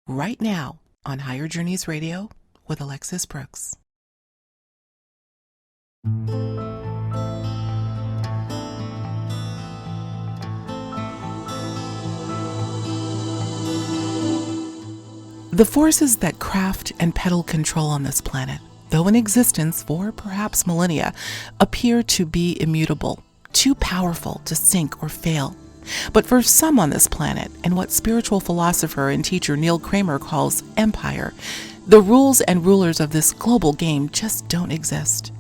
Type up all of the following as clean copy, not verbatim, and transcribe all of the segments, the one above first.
right now on Higher Journeys Radio with Alexis Brooks. The forces that craft and peddle control on this planet, though in existence for perhaps millennia, appear to be immutable, too powerful to sink or fail. But for some on this planet, and what spiritual philosopher and teacher Neil Kramer calls empire, the rules and rulers of this global game just don't exist.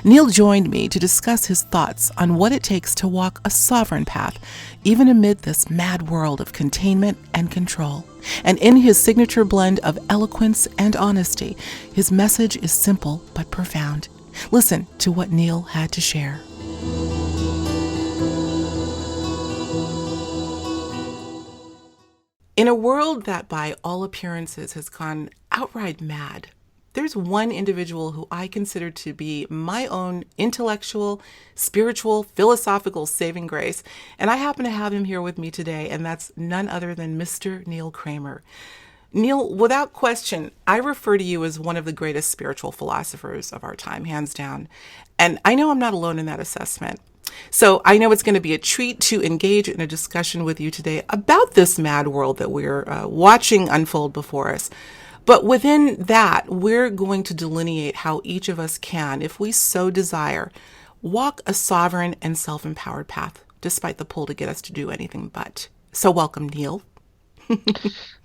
Neil joined me to discuss his thoughts on what it takes to walk a sovereign path, even amid this mad world of containment and control. And in his signature blend of eloquence and honesty, his message is simple but profound. Listen to what Neil had to share. In a world that by all appearances has gone outright mad, there's one individual who I consider to be my own intellectual, spiritual, philosophical saving grace, and I happen to have him here with me today, and that's none other than Mr. Neil Kramer. Neil, without question, I refer to you as one of the greatest spiritual philosophers of our time, hands down, and I know I'm not alone in that assessment. So I know it's going to be a treat to engage in a discussion with you today about this mad world that we're watching unfold before us. But within that, we're going to delineate how each of us can, if we so desire, walk a sovereign and self-empowered path, despite the pull to get us to do anything but. So welcome, Neil.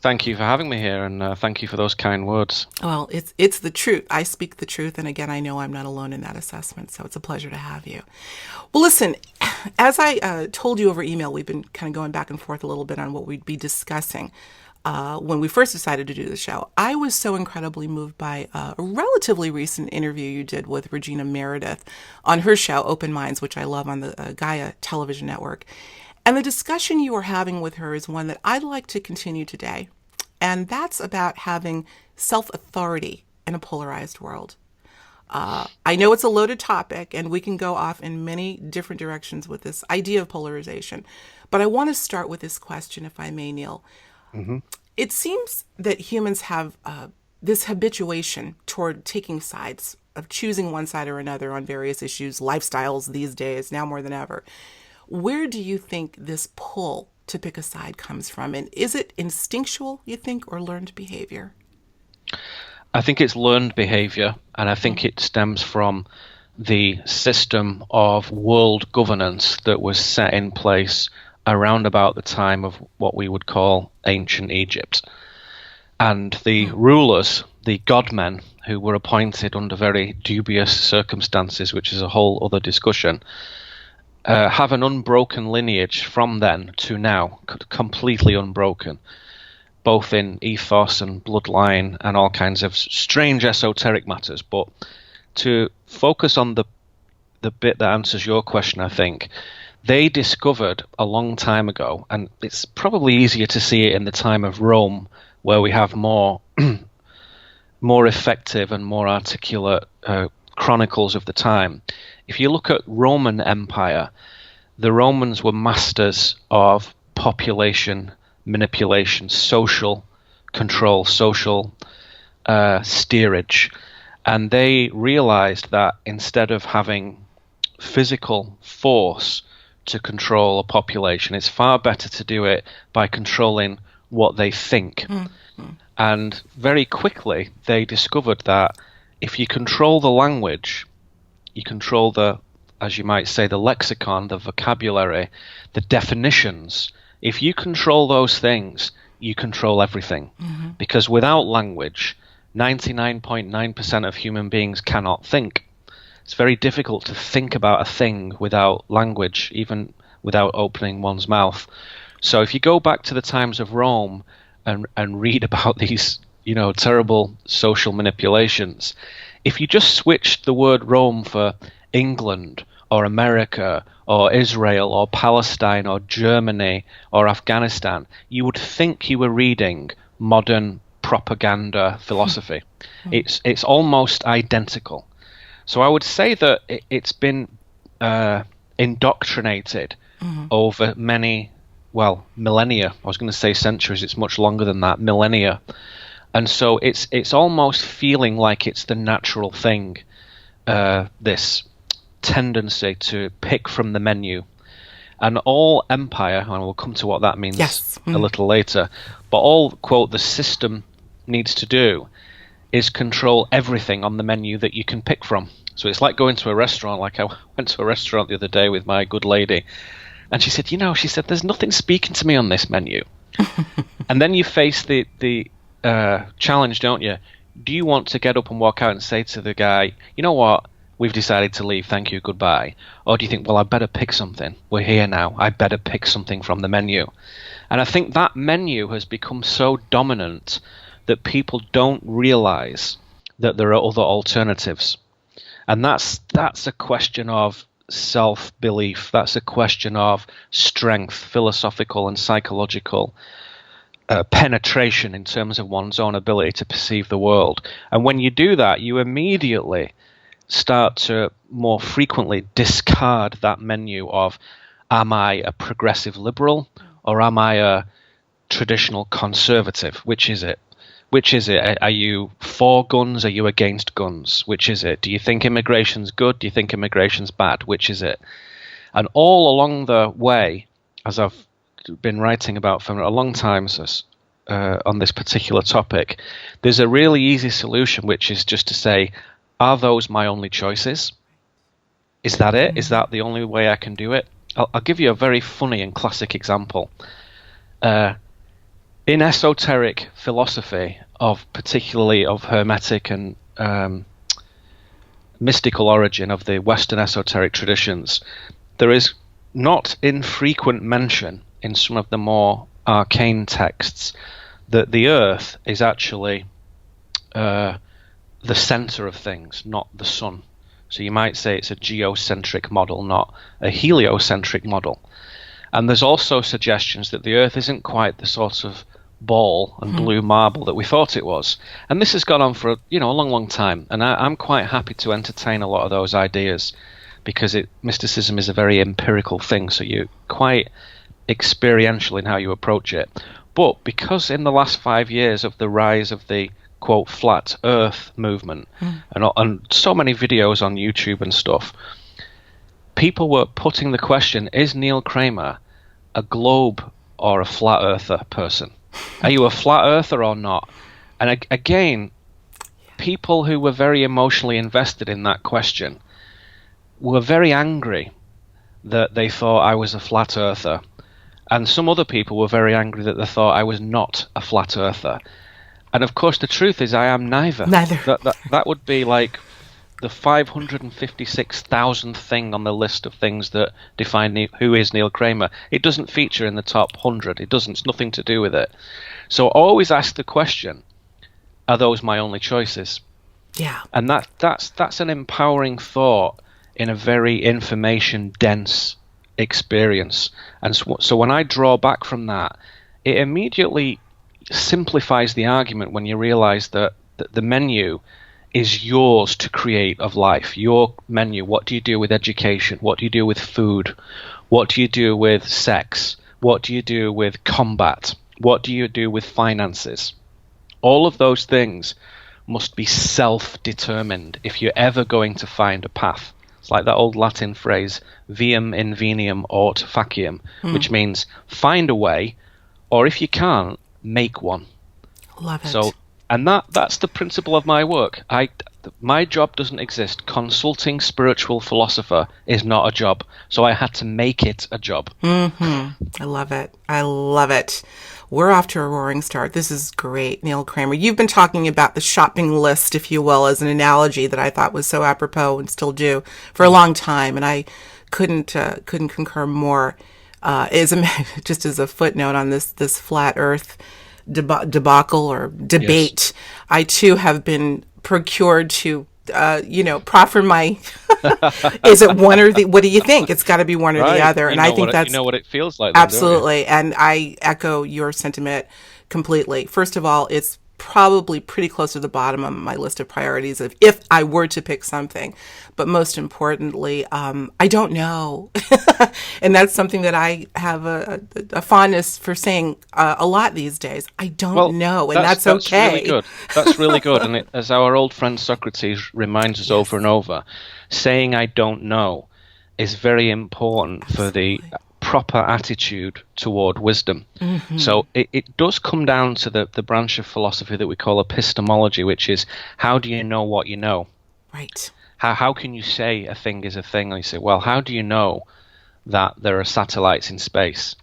Thank you for having me here, and thank you for those kind words. Well, it's the truth. I speak the truth, and again, I know I'm not alone in that assessment, so it's a pleasure to have you. Well, listen, as I told you over email, we've been kind of going back and forth a little bit on what we'd be discussing when we first decided to do the show. I was so incredibly moved by a relatively recent interview you did with Regina Meredith on her show, Open Minds, which I love on the Gaia television network. And the discussion you were having with her is one that I'd like to continue today. And that's about having self-authority in a polarized world. I know it's a loaded topic, and we can go off in many different directions with this idea of polarization. But I want to start with this question, if I may, Neil. Mm-hmm. It seems that humans have this habituation toward taking sides, of choosing one side or another on various issues, lifestyles these days, now more than ever. Where do you think this pull to pick a side comes from? And is it instinctual, you think, or learned behavior? I think it's learned behavior, and I think it stems from the system of world governance that was set in place around about the time of what we would call ancient Egypt. And the rulers, the godmen, who were appointed under very dubious circumstances, which is a whole other discussion, have an unbroken lineage from then to now, completely unbroken, both in ethos and bloodline and all kinds of strange esoteric matters. But to focus on the bit that answers your question, I think, they discovered a long time ago, and it's probably easier to see it in the time of Rome, where we have more effective and more articulate chronicles of the time. If you look at Roman Empire, the Romans were masters of population manipulation, social control, social steerage. And they realized that instead of having physical force to control a population, it's far better to do it by controlling what they think. Mm-hmm. And very quickly, they discovered that if you control the language, you control the, as you might say, the lexicon, the vocabulary, the definitions. If you control those things, you control everything. Mm-hmm. Because without language, 99.9% of human beings cannot think. It's very difficult to think about a thing without language, even without opening one's mouth. So if you go back to the times of Rome and read about these, terrible social manipulations, if you just switched the word Rome for England or America or Israel or Palestine or Germany or Afghanistan, you would think you were reading modern propaganda philosophy. It's almost identical. So I would say that it's been indoctrinated over many well, millennia. I was going to say centuries. It's much longer than that, millennia. And so it's almost feeling like it's the natural thing, this tendency to pick from the menu. And all empire, and we'll come to what that means a little later, but all, quote, the system needs to do is control everything on the menu that you can pick from. So it's like going to a restaurant. Like I went to a restaurant the other day with my good lady, and she said, there's nothing speaking to me on this menu. And then you face the challenge, don't you? Do you want to get up and walk out and say to the guy, you know what, we've decided to leave, thank you, goodbye? Or do you think, well, I better pick something. We're here now. I better pick something from the menu. And I think that menu has become so dominant that people don't realize that there are other alternatives. And that's a question of self-belief. That's a question of strength, philosophical and psychological penetration in terms of one's own ability to perceive the world. And when you do that, you immediately start to more frequently discard that menu of, am I a progressive liberal or am I a traditional conservative? Which is it? Which is it? Are you for guns? Are you against guns? Which is it? Do you think immigration's good? Do you think immigration's bad? Which is it? And all along the way, as I've been writing about for a long time on this particular topic, there's a really easy solution, which is just to say, are those my only choices? Is that it? Is that the only way I can do it? I'll give you a very funny and classic example. In esoteric philosophy, particularly of Hermetic and mystical origin of the Western esoteric traditions, there is not infrequent mention in some of the more arcane texts that the Earth is actually the center of things, not the sun. So you might say it's a geocentric model, not a heliocentric model. And there's also suggestions that the Earth isn't quite the sort of ball and blue marble that we thought it was. And this has gone on for a long, long time. And I'm quite happy to entertain a lot of those ideas, because mysticism is a very empirical thing. So you're quite experiential in how you approach it. But because in the last 5 years of the rise of the, quote, flat earth movement, and so many videos on YouTube and stuff, people were putting the question, is Neil Kramer a globe or a flat earther person? Are you a flat earther or not? And again, people who were very emotionally invested in that question were very angry that they thought I was a flat earther. And some other people were very angry that they thought I was not a flat earther. And of course, the truth is I am neither. That would be like the 556,000th thing on the list of things that define who is Neil Kramer. It doesn't feature in the top 100. It doesn't. It's nothing to do with it. So always ask the question, are those my only choices? Yeah. And that's an empowering thought in a very information-dense experience. And so when I draw back from that, it immediately simplifies the argument when you realize that the menu is yours to create of life. Your menu. What do you do with education? What do you do with food? What do you do with sex? What do you do with combat? What do you do with finances? All of those things must be self-determined if you're ever going to find a path. It's like that old Latin phrase, viam inveniam aut faciam, which means find a way, or if you can't, make one. Love it. So, and that's the principle of my work. My job doesn't exist. Consulting spiritual philosopher is not a job. So I had to make it a job. I love it. I love it. We're off to a roaring start. This is great, Neil Kramer. You've been talking about the shopping list, if you will, as an analogy that I thought was so apropos and still do for a long time. And I couldn't concur more. Just as a footnote on this flat Earth debacle or debate, yes. I too have been procured to proffer my is it one or the, what do you think? It's got to be one or the other. And I think that's what it feels like. Absolutely. And I echo your sentiment completely. First of all, it's probably pretty close to the bottom of my list of priorities of if I were to pick something. But most importantly, I don't know. And that's something that I have a fondness for saying a lot these days. I don't know, and that's okay. Really good. That's really good. And as our old friend Socrates reminds us over and over, saying I don't know is very important for the proper attitude toward wisdom. So it does come down to the branch of philosophy that we call epistemology, which is how do you know what you know? Right. How can you say a thing is a thing? And you say, well, how do you know that there are satellites in space?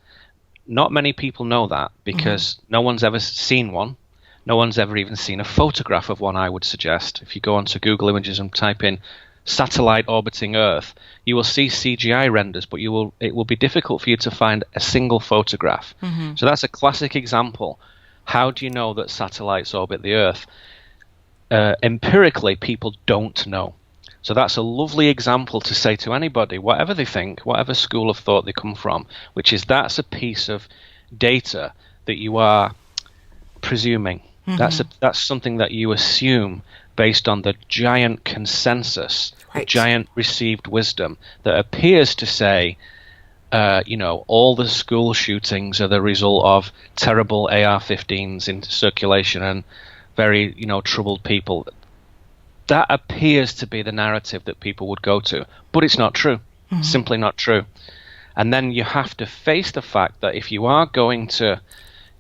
Not many people know that because no one's ever seen one. No one's ever even seen a photograph of one, I would suggest. If you go onto Google Images and type in satellite orbiting Earth, you will see CGI renders, but it will be difficult for you to find a single photograph. So that's a classic example. How do you know that satellites orbit the Earth? Empirically, people don't know. So that's a lovely example to say to anybody, whatever they think, whatever school of thought they come from, which is that's a piece of data that you are presuming. That's something that you assume based on the giant consensus, the giant received wisdom that appears to say, all the school shootings are the result of terrible AR-15s in circulation and very, troubled people. That appears to be the narrative that people would go to, but it's not true. Simply not true. And then you have to face the fact that if you are going to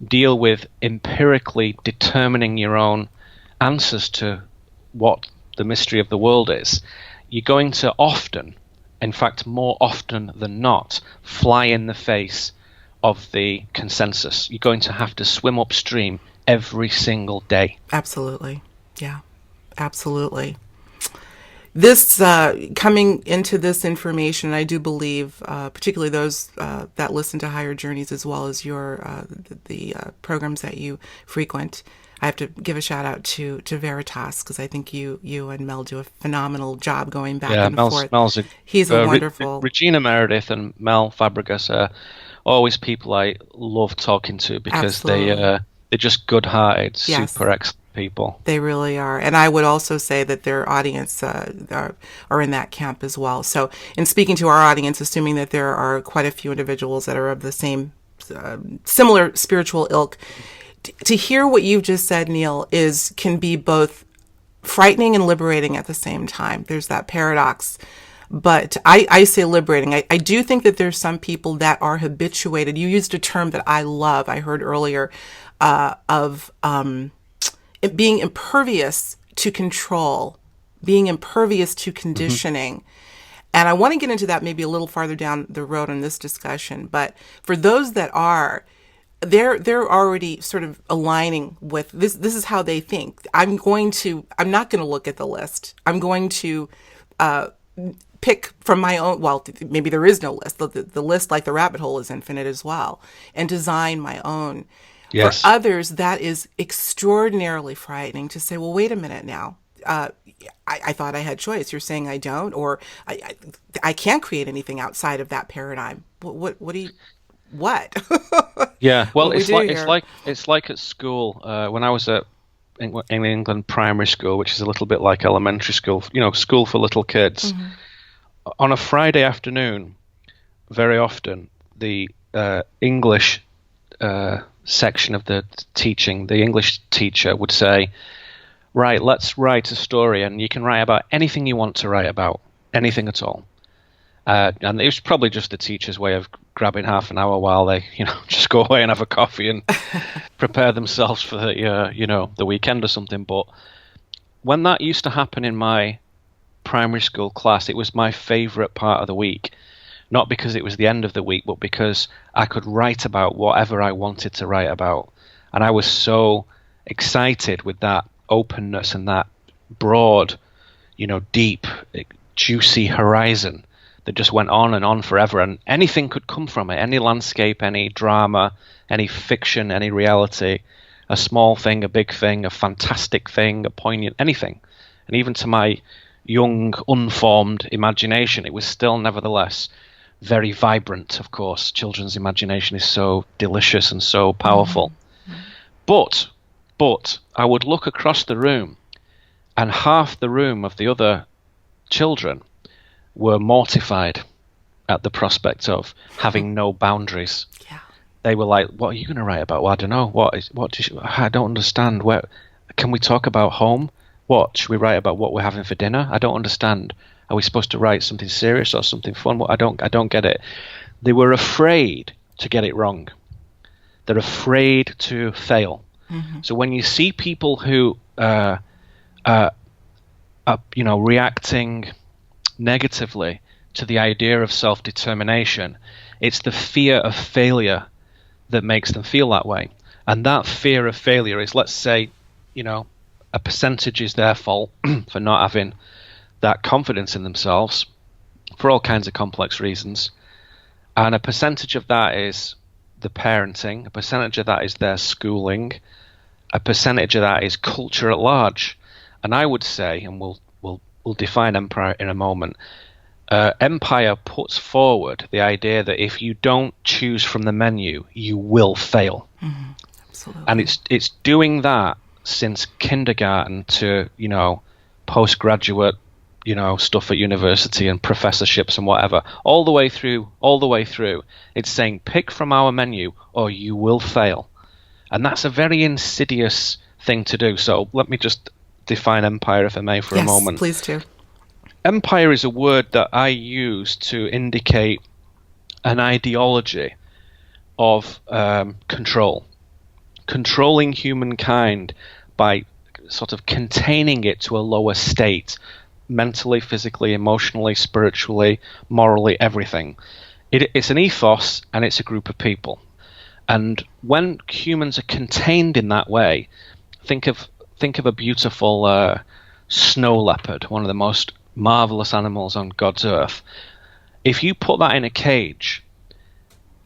deal with empirically determining your own answers to what the mystery of the world is, you're going to often, in fact more often than not, fly in the face of the consensus. You're going to have to swim upstream every single day. Absolutely. Yeah, absolutely. This coming into this information, I do believe, particularly those that listen to Higher Journeys as well as your the programs that you frequent. I have to give a shout out to Veritas because I think you and Mel do a phenomenal job going back and forth. He's a wonderful. Regina Meredith and Mel Fabregas are always people I love talking to because they're just good-hearted, super excellent people. They really are. And I would also say that their audience are in that camp as well. So in speaking to our audience, assuming that there are quite a few individuals that are of the same similar spiritual ilk, to hear what you've just said, Neil, can be both frightening and liberating at the same time. There's that paradox. But I say liberating. I do think that there's some people that are habituated. You used a term that I love. I heard earlier of it being impervious to control, being impervious to conditioning. And I want to get into that maybe a little farther down the road in this discussion. But for those that are, they're already sort of aligning with this. This is how they think. I'm not going to look at the list. I'm going to pick from my own. Well, maybe there is no list. The list, like the rabbit hole, is infinite as well, and design my own. Yes. For others, that is extraordinarily frightening to say, well, wait a minute now. I thought I had choice. You're saying I don't, or I can't create anything outside of that paradigm. What do you? What? Yeah, well, it's like at school. When I was at England primary school, which is a little bit like elementary school, school for little kids. On a Friday afternoon, very often the English section of the teaching, the English teacher would say, right, let's write a story, and you can write about anything you want to write about, anything at all. And it was probably just the teacher's way of grabbing half an hour while they, just go away and have a coffee and prepare themselves for the weekend or something. But when that used to happen in my primary school class, it was my favorite part of the week. Not because it was the end of the week, but because I could write about whatever I wanted to write about. And I was so excited with that openness and that broad, deep, juicy horizon that just went on and on forever. And anything could come from it, any landscape, any drama, any fiction, any reality, a small thing, a big thing, a fantastic thing, a poignant, anything. And even to my young, unformed imagination, it was still nevertheless very vibrant. Of course, children's imagination is so delicious and so powerful. But But I would look across the room, and half the room of the other children were mortified at the prospect of having no boundaries. Yeah. They were like, "What are you going to write about?" Well, I don't know. I don't understand. Where can we talk about home? What should we write about? What we're having for dinner? I don't understand. Are we supposed to write something serious or something fun? I don't get it. They were afraid to get it wrong. They're afraid to fail. Mm-hmm. So when you see people who reacting negatively to the idea of self-determination, it's the fear of failure that makes them feel that way. And that fear of failure is, let's say, a percentage is their fault for not having that confidence in themselves for all kinds of complex reasons. And a percentage of that is the parenting, a percentage of that is their schooling, a percentage of that is culture at large. And I would say, and we'll define empire in a moment, empire puts forward the idea that if you don't choose from the menu, you will fail. Mm-hmm. Absolutely. And it's doing that since kindergarten to postgraduate stuff at university and professorships and whatever, all the way through. It's saying pick from our menu or you will fail. And that's a very insidious thing to do. So let me just define empire, if I may, for a moment. Yes, please do. Empire is a word that I use to indicate an ideology of controlling humankind by sort of containing it to a lower state, mentally, physically, emotionally, spiritually, morally, everything. It's an ethos, and it's a group of people. And when humans are contained in that way, think of a beautiful snow leopard, one of the most marvelous animals on God's earth. If you put that in a cage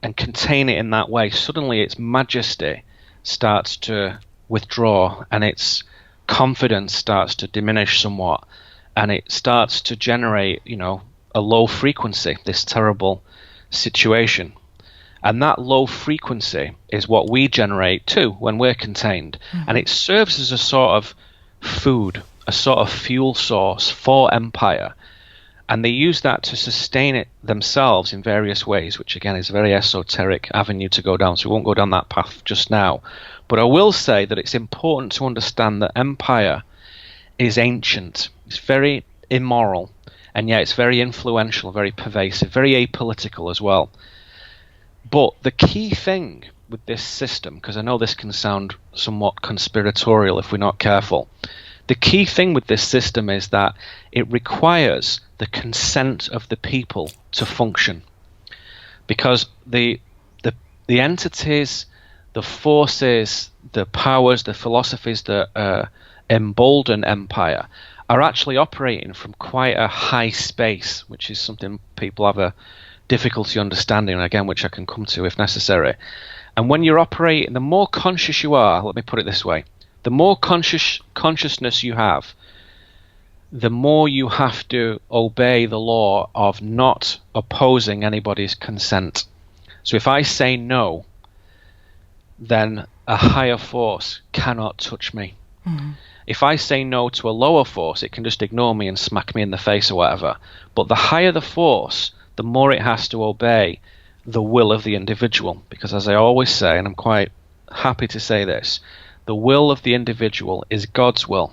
and contain it in that way, suddenly its majesty starts to withdraw and its confidence starts to diminish somewhat, and it starts to generate, a low frequency, this terrible situation. And that low frequency is what we generate too when we're contained. Mm-hmm. And it serves as a sort of food, a sort of fuel source for empire. And they use that to sustain it themselves in various ways, which again is a very esoteric avenue to go down. So we won't go down that path just now. But I will say that it's important to understand that empire is ancient. It's very immoral, and yet it's very influential, very pervasive, very apolitical as well. But the key thing with this system, because I know this can sound somewhat conspiratorial if we're not careful, the key thing with this system is that it requires the consent of the people to function. Because the entities, the forces, the powers, the philosophies that embolden empire are actually operating from quite a high space, which is something people have a difficulty understanding, again, which I can come to if necessary. And when you're operating, the more conscious you are, let me put it this way, the more consciousness you have, the more you have to obey the law of not opposing anybody's consent. So if I say no, then a higher force cannot touch me. Mm-hmm. If I say no to a lower force, it can just ignore me and smack me in the face or whatever. But the higher the force, the more it has to obey the will of the individual. Because as I always say, and I'm quite happy to say this, the will of the individual is God's will,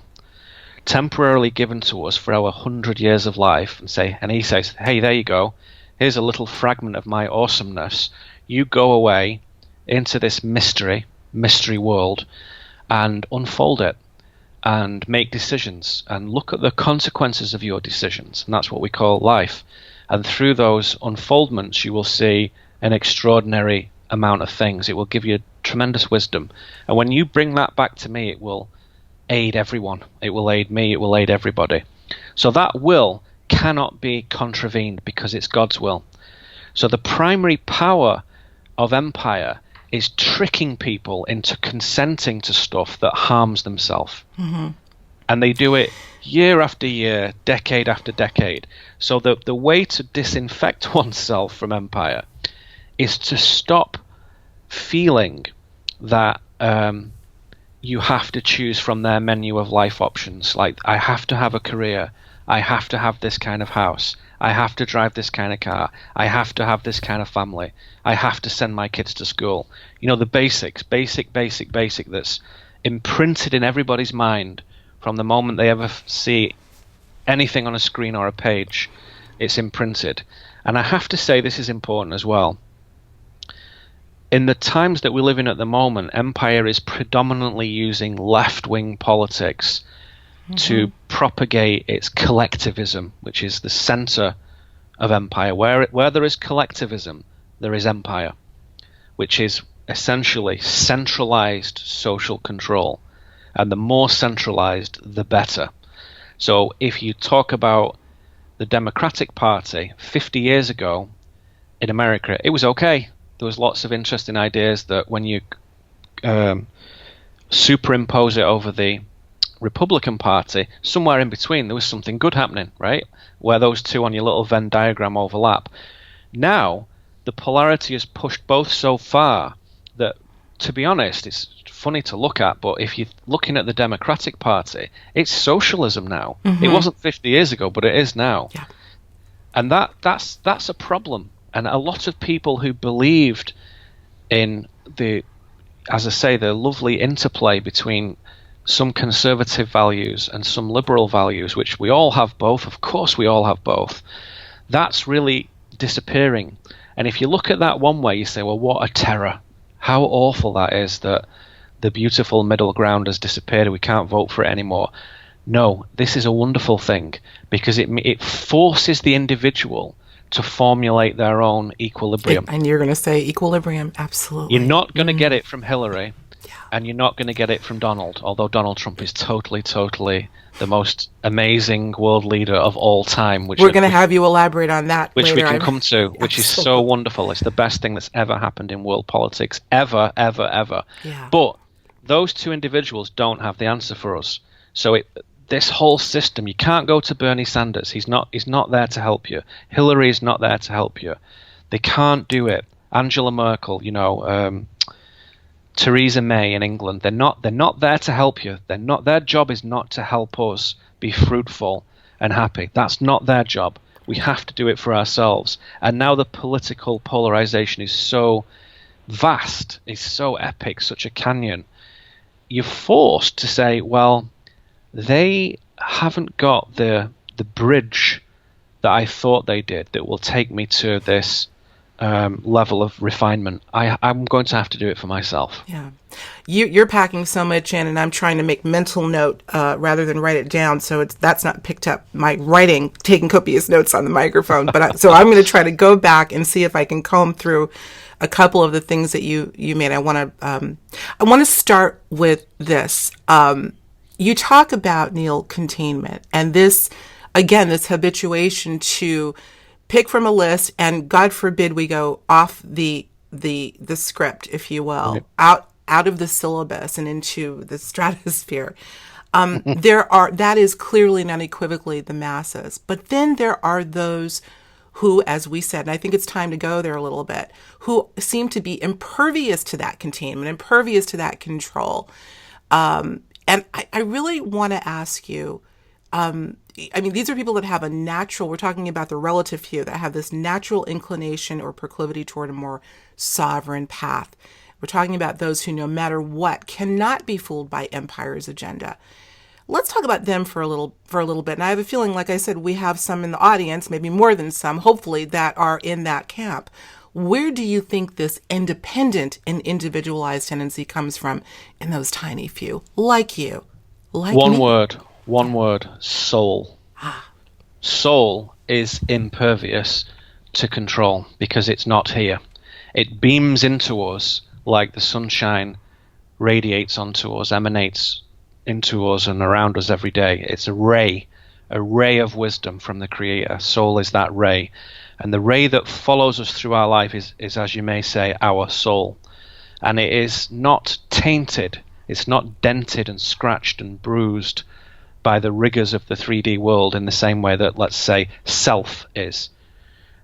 temporarily given to us for our 100 years of life. And he says, hey, there you go. Here's a little fragment of my awesomeness. You go away into this mystery world and unfold it and make decisions and look at the consequences of your decisions. And that's what we call life. And through those unfoldments, you will see an extraordinary amount of things. It will give you tremendous wisdom. And when you bring that back to me, it will aid everyone. It will aid me. It will aid everybody. So that will cannot be contravened because it's God's will. So the primary power of empire is tricking people into consenting to stuff that harms themselves. Mm-hmm. And they do it year after year, decade after decade. So the way to disinfect oneself from empire is to stop feeling that you have to choose from their menu of life options. Like, I have to have a career. I have to have this kind of house. I have to drive this kind of car. I have to have this kind of family. I have to send my kids to school. You know, the basics, basic that's imprinted in everybody's mind from the moment they ever see anything on a screen or a page. It's imprinted. And I have to say this is important as well. In the times that we live in at the moment, Empire is predominantly using left-wing politics to propagate its collectivism, which is the center of Empire. Where there is collectivism, there is Empire, which is essentially centralized social control. And the more centralized, the better. So if you talk about the Democratic Party 50 years ago in America, it was okay. There was lots of interesting ideas that when you superimpose it over the Republican Party, somewhere in between there was something good happening, right? Where those two on your little Venn diagram overlap. Now, the polarity has pushed both so far that, to be honest, it's funny to look at, but if you're looking at the Democratic Party, it's socialism now. It wasn't 50 years ago, but it is now. Yeah. And that's a problem. And a lot of people who believed in the, as I say, the lovely interplay between some conservative values and some liberal values, which we all have both, of course we all have both, that's really disappearing. And if you look at that one way, you say, well, what a terror. How awful that is that the beautiful middle ground has disappeared and we can't vote for it anymore. No, this is a wonderful thing because it forces the individual to formulate their own equilibrium. And you're going to say equilibrium, absolutely. You're not going to get it from Hillary, and you're not going to get it from Donald, although Donald Trump is totally the most amazing world leader of all time. Which we're going to have you elaborate on that which later. We can come to, which is so wonderful. It's the best thing that's ever happened in world politics, ever. Yeah. But those two individuals don't have the answer for us. So this whole system, you can't go to Bernie Sanders. He's not there to help you. Hillary is not there to help you. They can't do it. Angela Merkel, Theresa May in England, they're not there to help you. Their job is not to help us be fruitful and happy. That's not their job. We have to do it for ourselves. And now the political polarization is so vast, is so epic, such a canyon. You're forced to say, well, they haven't got the bridge that I thought they did that will take me to this level of refinement. I'm going to have to do it for myself. Yeah. You're packing so much in, and I'm trying to make mental note rather than write it down, so that's not picked up. My writing, taking copious notes on the microphone, but so I'm going to try to go back and see if I can comb through a couple of the things that you made. I want to start with this. You talk about, Neil, containment, and this habituation to pick from a list, and God forbid we go off the script, if you will, out of the syllabus and into the stratosphere. That is clearly and unequivocally the masses. But then there are those who, as we said, and I think it's time to go there a little bit, who seem to be impervious to that containment, impervious to that control. And I really want to ask you, these are people that have we're talking about the relative few, that have this natural inclination or proclivity toward a more sovereign path. We're talking about those who, no matter what, cannot be fooled by empire's agenda. Let's talk about them for a little bit. And I have a feeling, like I said, we have some in the audience, maybe more than some, hopefully, that are in that camp. Where do you think this independent and individualized tendency comes from in those tiny few, like you, like One me? word, soul. Soul is impervious to control because it's not here. It beams into us like the sunshine radiates onto us, emanates into us and around us every day. It's a ray of wisdom from the Creator. Soul is that ray. And the ray that follows us through our life is, as you may say, our soul. And it is not tainted. It's not dented and scratched and bruised by the rigors of the 3D world in the same way that, let's say, self is.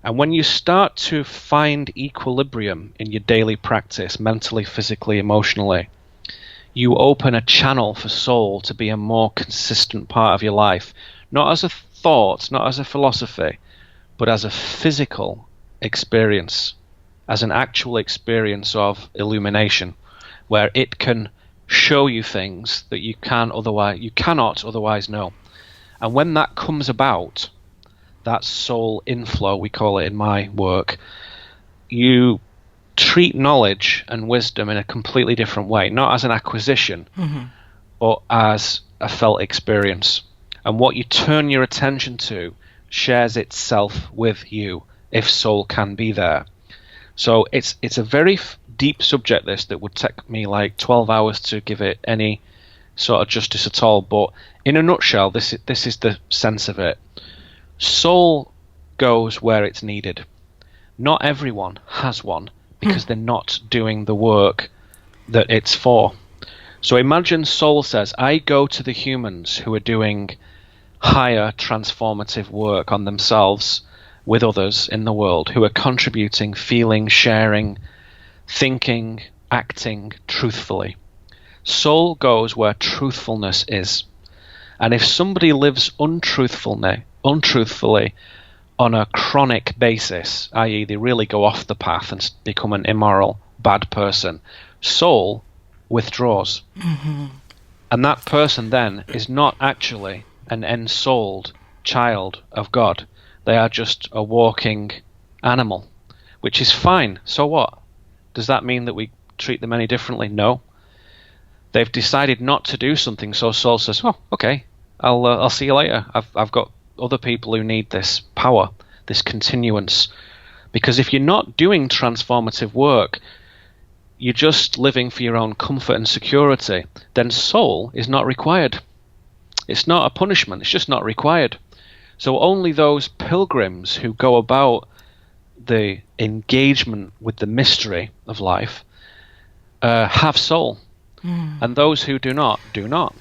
And when you start to find equilibrium in your daily practice, mentally, physically, emotionally, you open a channel for soul to be a more consistent part of your life, not as a thought, not as a philosophy, but as a physical experience, as an actual experience of illumination, where it can show you things that you cannot otherwise know. And when that comes about, that soul inflow, we call it in my work, you treat knowledge and wisdom in a completely different way, not as an acquisition, but as a felt experience. And what you turn your attention to shares itself with you, if soul can be there. So it's a very deep subject, this, that would take me like 12 hours to give it any sort of justice at all. But in a nutshell, this is the sense of it. Soul goes where it's needed. Not everyone has one, because they're not doing the work that it's for. So imagine soul says, I go to the humans who are doing higher transformative work on themselves with others in the world, who are contributing, feeling, sharing, thinking, acting truthfully. Soul goes where truthfulness is. And if somebody lives untruthfully on a chronic basis, i.e. they really go off the path and become an immoral, bad person, soul withdraws. And that person then is not actually an ensouled child of God. They are just a walking animal, which is fine. So what? Does that mean that we treat them any differently? No. They've decided not to do something, so soul says, oh, okay, I'll see you later. I've got other people who need this power, this continuance. Because if you're not doing transformative work, you're just living for your own comfort and security, then soul is not required. It's not a punishment, it's just not required. So only those pilgrims who go about the engagement with the mystery of life have soul. And those who do not, do not.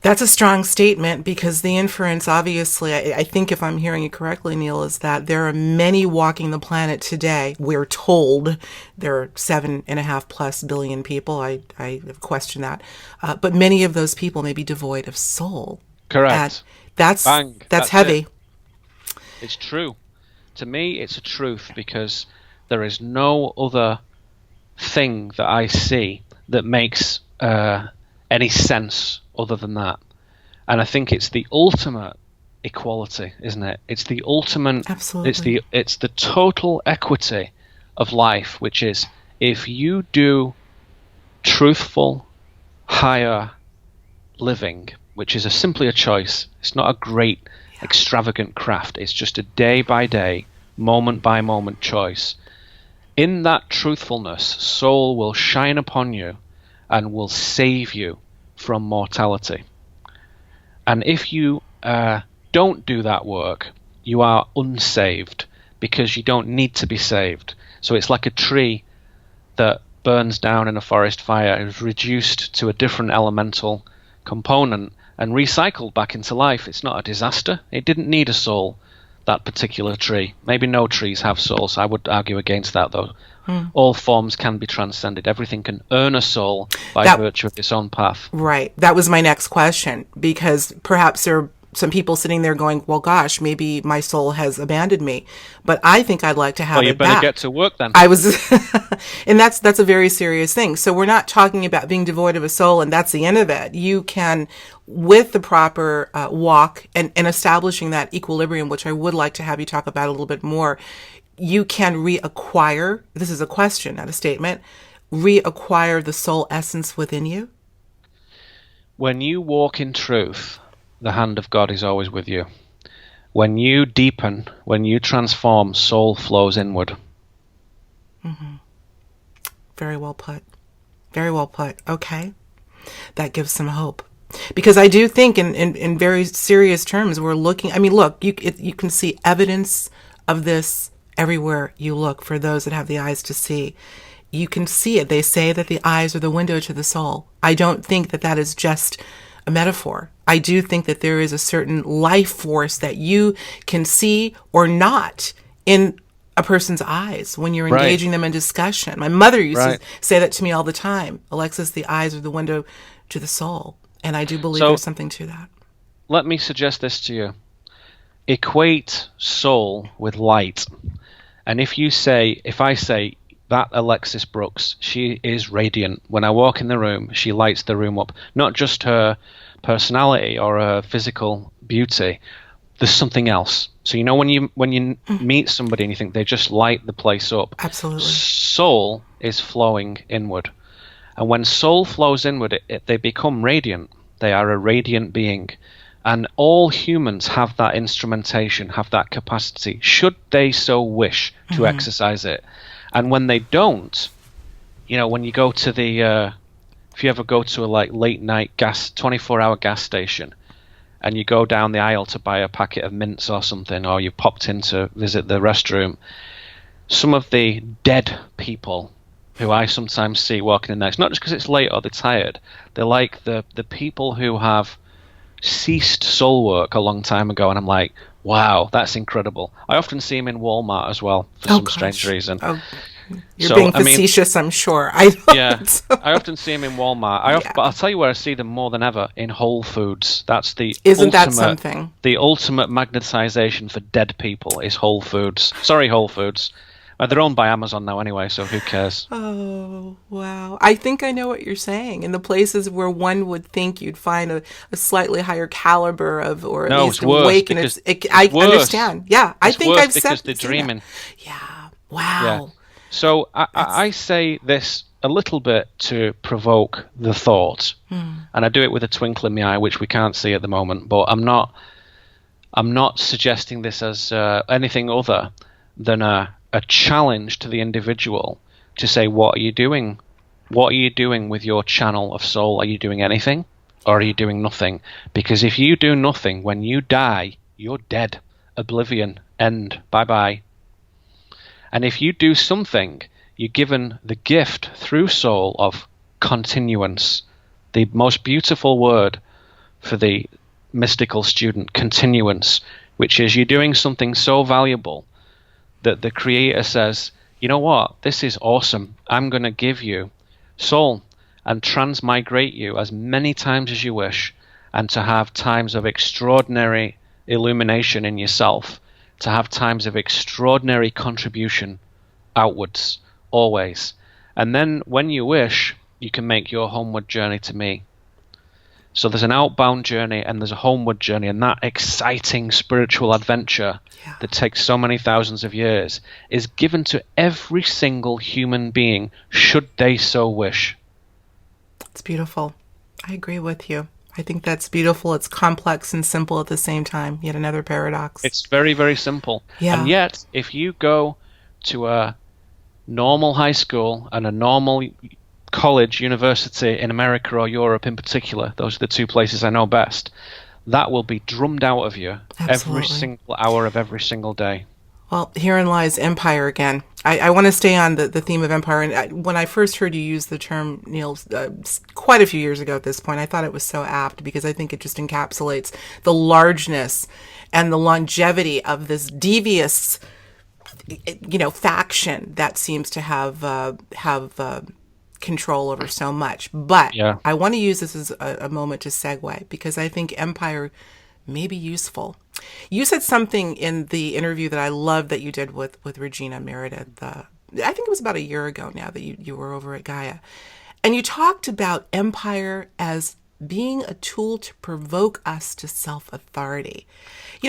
That's a strong statement, because the inference, obviously, I think if I'm hearing you correctly, Neil, is that there are many walking the planet today. We're told there are 7.5+ billion people. I question that. But many of those people may be devoid of soul. Correct. That's heavy. It. It's true. To me, it's a truth, because there is no other thing that I see that makes any sense other than that. And I think it's the ultimate equality, isn't it? It's the ultimate. Absolutely. It's the total equity of life, which is, if you do truthful, higher living, which is simply a choice. It's not a great, extravagant craft. It's just a day by day, moment by moment choice. In that truthfulness, soul will shine upon you and will save you from mortality. And if you don't do that work, you are unsaved, because you don't need to be saved. So it's like a tree that burns down in a forest fire, is reduced to a different elemental component and recycled back into life. It's not a disaster. It didn't need a soul, that particular tree. Maybe no trees have souls. I would argue against that, though. All forms can be transcended. Everything can earn a soul by virtue of its own path. Right. That was my next question, because perhaps there are some people sitting there going, well, gosh, maybe my soul has abandoned me, but I think I'd like to have it back. Well, you better get to work then. And that's a very serious thing. So we're not talking about being devoid of a soul and that's the end of it. You can, with the proper walk and establishing that equilibrium, which I would like to have you talk about a little bit more, you can reacquire, this is a question, not a statement, reacquire the soul essence within you? When you walk in truth, the hand of God is always with you. When you deepen, when you transform, soul flows inward. Very well put. Very well put. Okay. That gives some hope. Because I do think in very serious terms, we're looking, I mean, look, you can see evidence of this everywhere you look. For those that have the eyes to see, you can see it. They say that the eyes are the window to the soul. I don't think that is just a metaphor. I do think that there is a certain life force that you can see or not in a person's eyes when you're Right. engaging them in discussion. My mother used Right. to say that to me all the time. Alexis, the eyes are the window to the soul. And I do believe So there's something to that. let me suggest this to you. Equate soul with light. And if I say that Alexis Brooks, she is radiant. When I walk in the room, she lights the room up. Not just her personality or her physical beauty. There's something else. So when you meet somebody and you think they just light the place up. Absolutely. Soul is flowing inward. And when soul flows inward, they become radiant. They are a radiant being. And all humans have that instrumentation, have that capacity, should they so wish to exercise it. And when they don't, when you go to if you ever go to a late night 24-hour gas station, and you go down the aisle to buy a packet of mints or something, or you popped in to visit the restroom, some of the dead people who I sometimes see walking in there, it's not just because it's late or they're tired, they're like the people who have ceased soul work a long time ago, and I'm like, wow, that's incredible. I often see him in Walmart as well for some strange reason. Oh, you're being facetious, I'm sure. I often see him in Walmart. But I'll tell you where I see them more than ever, in Whole Foods. That's that something? The ultimate magnetization for dead people is Whole Foods. Sorry, Whole Foods. They're owned by Amazon now anyway, so who cares? Oh, wow. I think I know what you're saying. In the places where one would think you'd find a slightly higher caliber of, or at least awaken. I understand. Yeah, I think I've said because they're dreaming. Yeah. Wow. Yeah. So I say this a little bit to provoke the thought, and I do it with a twinkle in my eye, which we can't see at the moment. But I'm not suggesting this as anything other than a challenge to the individual to say, what are you doing? What are you doing with your channel of soul? Are you doing anything, or are you doing nothing? Because if you do nothing, when you die, you're dead. Oblivion. End. Bye-bye. And if you do something, you're given the gift through soul of continuance, the most beautiful word for the mystical student, continuance, which is you're doing something so valuable that the Creator says, you know what, this is awesome. I'm going to give you soul and transmigrate you as many times as you wish, and to have times of extraordinary illumination in yourself, to have times of extraordinary contribution outwards, always. And then when you wish, you can make your homeward journey to me. So there's an outbound journey and there's a homeward journey, and that exciting spiritual adventure that takes so many thousands of years is given to every single human being, should they so wish. It's beautiful. I agree with you. I think that's beautiful. It's complex and simple at the same time. Yet another paradox. It's very, very simple. Yeah. And yet, if you go to a normal high school and a normal college, university in America or Europe in particular, those are the two places I know best, that will be drummed out of you every single hour of every single day. Well, herein lies empire again. I want to stay on the theme of empire. And when I first heard you use the term, Neil, quite a few years ago at this point, I thought it was so apt, because I think it just encapsulates the largeness and the longevity of this devious, faction that seems to have control over so much. But I want to use this as a moment to segue, because I think empire may be useful. You said something in the interview that I loved that you did with Regina Meredith. I think it was about a year ago now that you were over at Gaia. And you talked about empire as being a tool to provoke us to self-authority.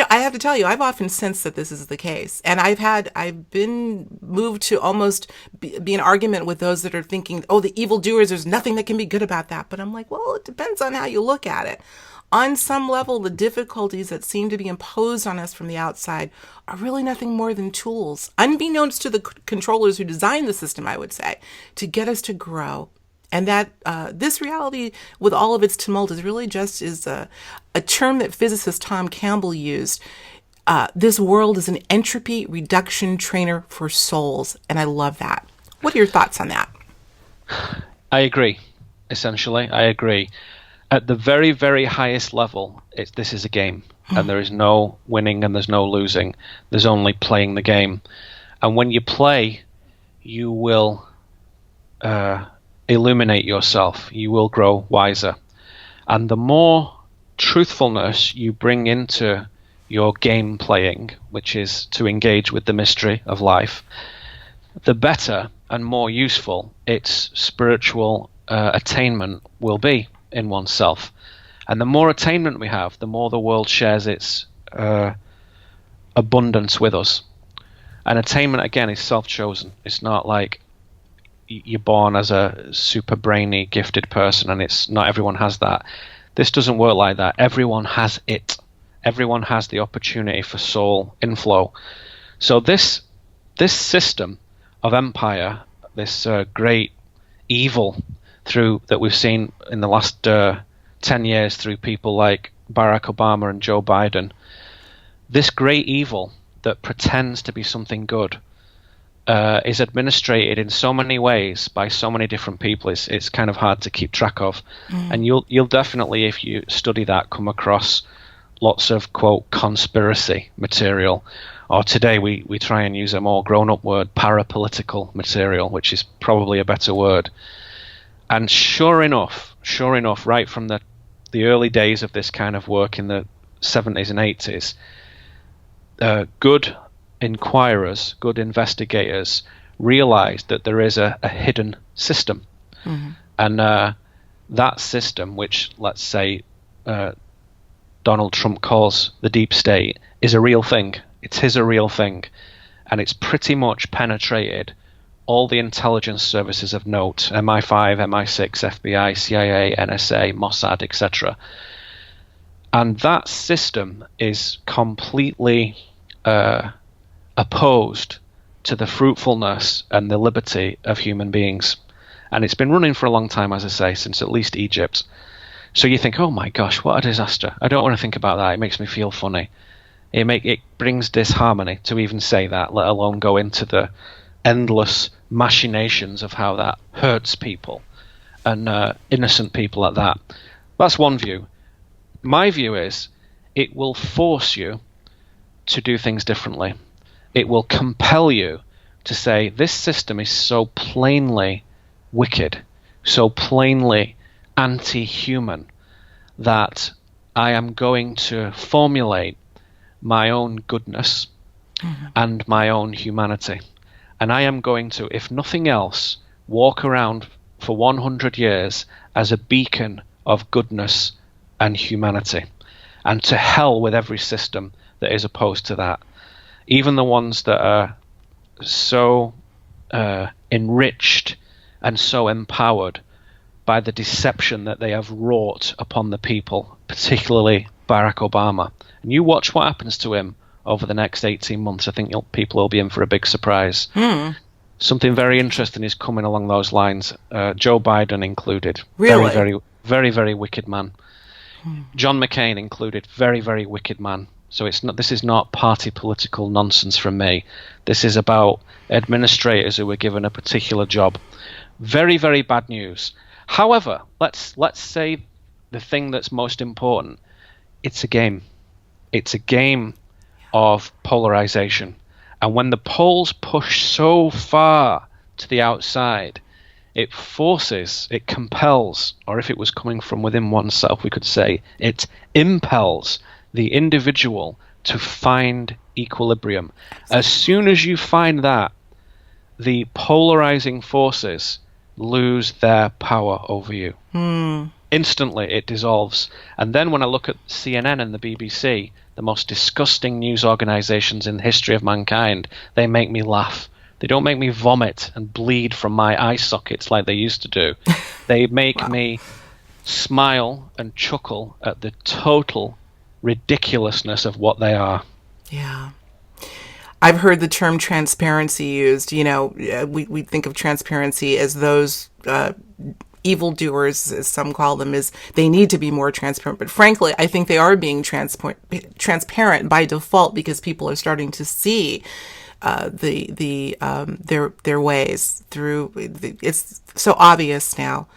I have to tell you, I've often sensed that this is the case. And I've been moved to almost be an argument with those that are thinking, oh, the evildoers, there's nothing that can be good about that. But I'm like, well, it depends on how you look at it. On some level, the difficulties that seem to be imposed on us from the outside are really nothing more than tools, unbeknownst to the controllers who designed the system, I would say, to get us to grow. And that this reality, with all of its tumult, is really just a term that physicist Tom Campbell used. This world is an entropy reduction trainer for souls. And I love that. What are your thoughts on that? I agree. Essentially, I agree. At the very, very highest level, this is a game. And there is no winning and there's no losing. There's only playing the game. And when you play, you will illuminate yourself. You will grow wiser. And the more truthfulness you bring into your game playing, which is to engage with the mystery of life, the better and more useful its spiritual attainment will be in oneself. And the more attainment we have, the more the world shares its abundance with us. And attainment, again, is self-chosen. It's not like you're born as a super brainy, gifted person, and it's not everyone has that. This doesn't work like that. Everyone has it. Everyone has the opportunity for soul inflow. So this system of empire, this great evil that we've seen in the last 10 years through people like Barack Obama and Joe Biden, this great evil that pretends to be something good is administrated in so many ways by so many different people. It's kind of hard to keep track of. And you'll definitely, if you study that, come across lots of, quote, conspiracy material. Or today we try and use a more grown-up word, parapolitical material, which is probably a better word. And sure enough, right from the early days of this kind of work in the 70s and 80s, good inquirers, good investigators realized that there is a hidden system. And that system, which, let's say, Donald Trump calls the deep state, is a real thing. It is a real thing. And it's pretty much penetrated all the intelligence services of note, MI5, MI6, FBI, CIA, NSA, Mossad, etc. And that system is completely opposed to the fruitfulness and the liberty of human beings. And it's been running for a long time, as I say, since at least Egypt. So you think, oh my gosh, what a disaster. I don't want to think about that. It makes me feel funny. It brings disharmony to even say that, let alone go into the endless machinations of how that hurts people, and innocent people at that. That's one view. My view is it will force you to do things differently. It will compel you to say, this system is so plainly wicked, so plainly anti-human, that I am going to formulate my own goodness and my own humanity. And I am going to, if nothing else, walk around for 100 years as a beacon of goodness and humanity. And to hell with every system that is opposed to that. Even the ones that are so enriched and so empowered by the deception that they have wrought upon the people, particularly Barack Obama. And you watch what happens to him over the next 18 months. I think people will be in for a big surprise. Something very interesting is coming along those lines, Joe Biden included. Really? Very, very, very wicked man. John McCain included, very, very wicked man. So this is not party political nonsense from me. This is about administrators who were given a particular job. Very, very bad news. However, let's say the thing that's most important. It's a game. It's a game of polarization. And when the poles push so far to the outside, it forces, it compels, or if it was coming from within oneself, we could say it impels the individual to find equilibrium. As soon as you find that, the polarizing forces lose their power over you. Instantly, it dissolves. And then when I look at CNN and the BBC, the most disgusting news organizations in the history of mankind, they make me laugh. They don't make me vomit and bleed from my eye sockets like they used to do. They make me smile and chuckle at the total ridiculousness of what they are. Yeah. I've heard the term transparency used. You know, we think of transparency as those evildoers, as some call them, is they need to be more transparent. But frankly, I think they are being transparent by default because people are starting to see their ways through. It's so obvious now.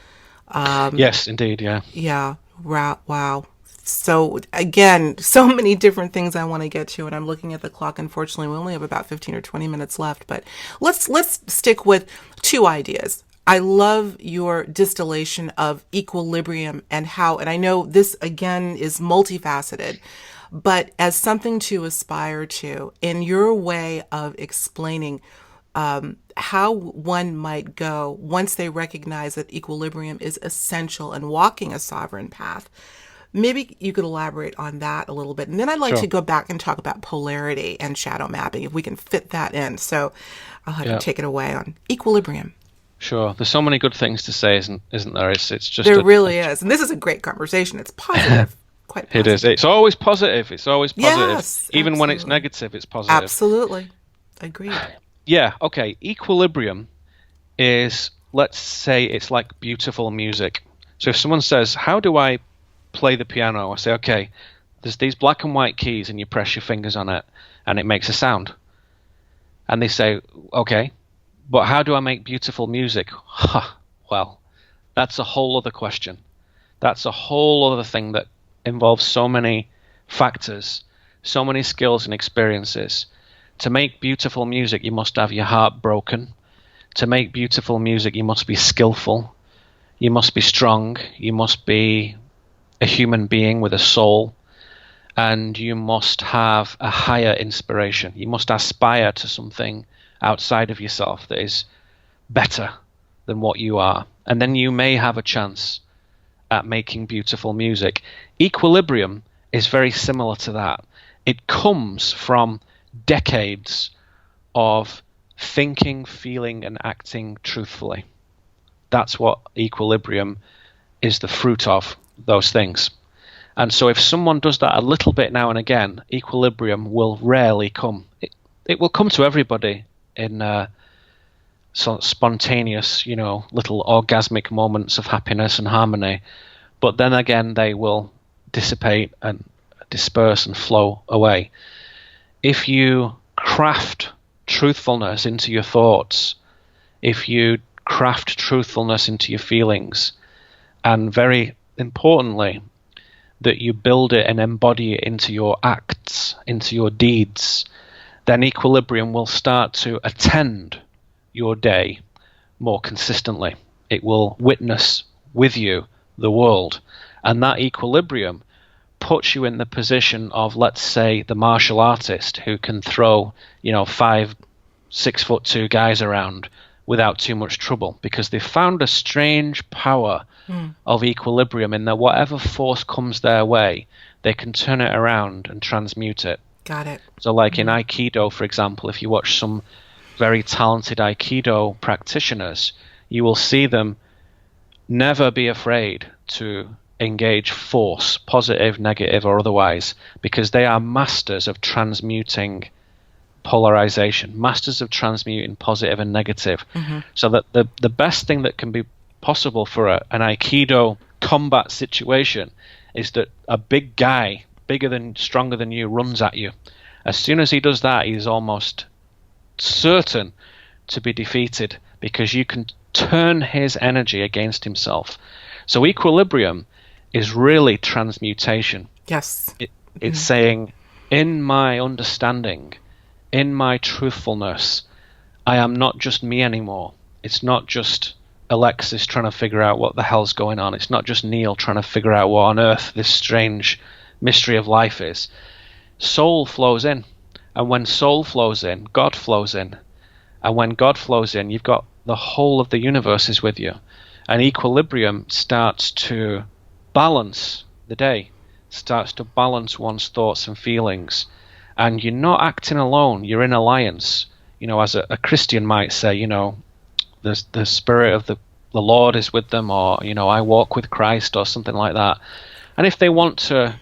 Yes, indeed. Yeah. Yeah. Wow. So again, so many different things I want to get to, and I'm looking at the clock. Unfortunately, we only have about 15 or 20 minutes left, but let's stick with two ideas. I love your distillation of equilibrium and how, and I know this again is multifaceted, but as something to aspire to in your way of explaining how one might go once they recognize that equilibrium is essential and walking a sovereign path. Maybe you could elaborate on that a little bit. And then I'd like Sure. to go back and talk about polarity and shadow mapping, if we can fit that in. So I'll have Yeah. you take it away on equilibrium. Sure. There's so many good things to say, isn't there? It's just There really is. And this is a great conversation. It's positive, quite it positive. is. It's always positive. It's always positive. Yes, Even when it's absolutely. negative, it's positive. Absolutely. Agreed. Yeah. Okay. Equilibrium is, let's say, it's like beautiful music. So if someone says, "How do I play the piano?" I say, "Okay, there's these black and white keys, and you press your fingers on it, and it makes a sound." And they say, "Okay, but how do I make beautiful music?" Huh, well, that's a whole other question. That's a whole other thing that involves so many factors, so many skills and experiences. To make beautiful music, you must have your heart broken. To make beautiful music, you must be skillful. You must be strong. You must be a human being with a soul. And you must have a higher inspiration. You must aspire to something outside of yourself that is better than what you are. And then you may have a chance at making beautiful music. Equilibrium is very similar to that. It comes from decades of thinking, feeling, and acting truthfully. That's what equilibrium is, the fruit of those things. And so if someone does that a little bit now and again, equilibrium will rarely come. It will come to everybody in sort of spontaneous, little orgasmic moments of happiness and harmony. But then again, they will dissipate and disperse and flow away. If you craft truthfulness into your thoughts, if you craft truthfulness into your feelings, and very importantly, that you build it and embody it into your acts, into your deeds, then equilibrium will start to attend your day more consistently. It will witness with you the world. And that equilibrium puts you in the position of, let's say, the martial artist who can throw, 5'6'2" guys around without too much trouble, because they've found a strange power of equilibrium in that whatever force comes their way, they can turn it around and transmute it. Got it. So like in Aikido, for example, if you watch some very talented Aikido practitioners, you will see them never be afraid to engage force, positive, negative, or otherwise, because they are masters of transmuting polarization, masters of transmuting positive and negative. So that the best thing that can be possible for an Aikido combat situation is that a big guy, stronger than you, runs at you. As soon as he does that, he's almost certain to be defeated, because you can turn his energy against himself. So equilibrium is really transmutation. Yes. It's saying, in my understanding, in my truthfulness, I am not just me anymore. It's not just Alexis trying to figure out what the hell's going on. It's not just Neil trying to figure out what on earth this strange mystery of life is. Soul flows in. And when soul flows in, God flows in. And when God flows in, you've got the whole of the universe is with you. And equilibrium starts to balance the day, starts to balance one's thoughts and feelings. And you're not acting alone, you're in alliance. As a Christian might say, the spirit of the Lord is with them, or, I walk with Christ, or something like that. And if they want to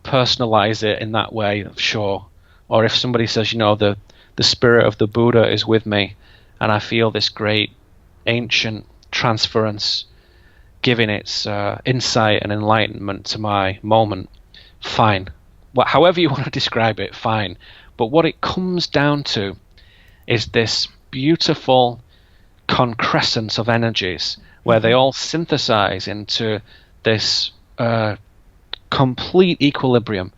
personalize it in that way, sure. Or if somebody says, the spirit of the Buddha is with me, and I feel this great ancient transference giving its insight and enlightenment to my moment, fine. However you want to describe it, fine. But what it comes down to is this beautiful concrescence of energies where they all synthesize into this complete equilibrium,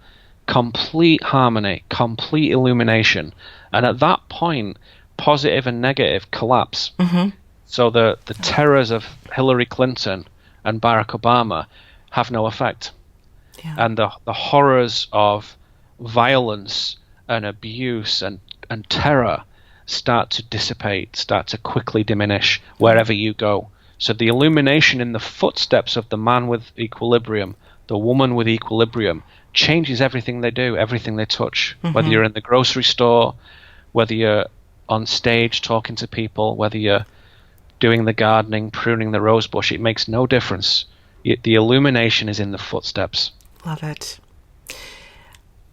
complete harmony, complete illumination. And at that point, positive and negative collapse. So the terrors of Hillary Clinton and Barack Obama have no effect. Yeah. And the horrors of violence and abuse and terror start to dissipate, start to quickly diminish wherever you go. So the illumination in the footsteps of the man with equilibrium, the woman with equilibrium, changes everything they do, everything they touch. Whether you're in the grocery store, whether you're on stage talking to people, whether you're doing the gardening, pruning the rose bush, it makes no difference. The illumination is in the footsteps. Love it.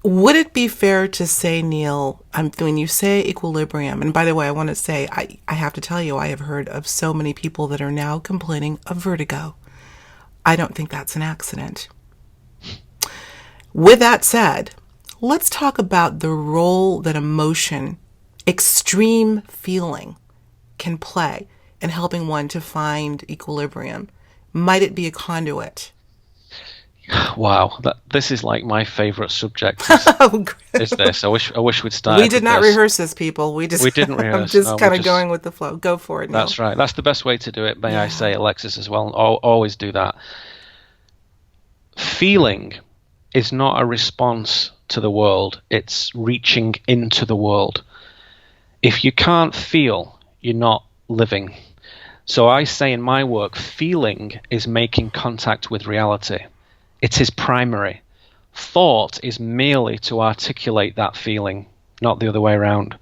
Would it be fair to say, Neil, when you say equilibrium, and by the way, I want to say, I have to tell you, I have heard of so many people that are now complaining of vertigo. I don't think that's an accident. With that said, let's talk about the role that emotion, extreme feeling, can play in helping one to find equilibrium. Might it be a conduit? Wow, this is like my favorite subject. Oh, Is this? I wish we'd started. We did not rehearse this, people. We didn't rehearse. I'm just kind of going with the flow. Go for it, Neil. That's right. That's the best way to do it. May I say, Alexis, as well. Always do that. Feeling is not a response to the world. It's reaching into the world. If you can't feel, you're not living. So I say in my work, feeling is making contact with reality. It is primary. Thought is merely to articulate that feeling, not the other way around.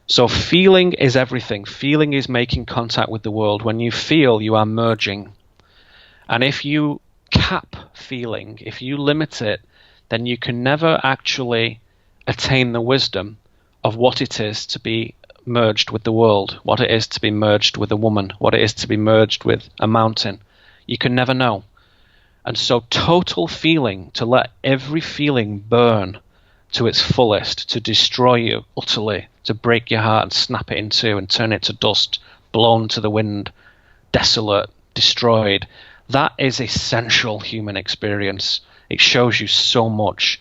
So feeling is everything. Feeling is making contact with the world. When you feel, you are merging. And if you cap feeling, if you limit it, then you can never actually attain the wisdom of what it is to be merged with the world, what it is to be merged with a woman, what it is to be merged with a mountain. You can never know. And so total feeling, to let every feeling burn to its fullest, to destroy you utterly, to break your heart and snap it in two and turn it to dust, blown to the wind, desolate, destroyed, that is essential human experience. It shows you so much.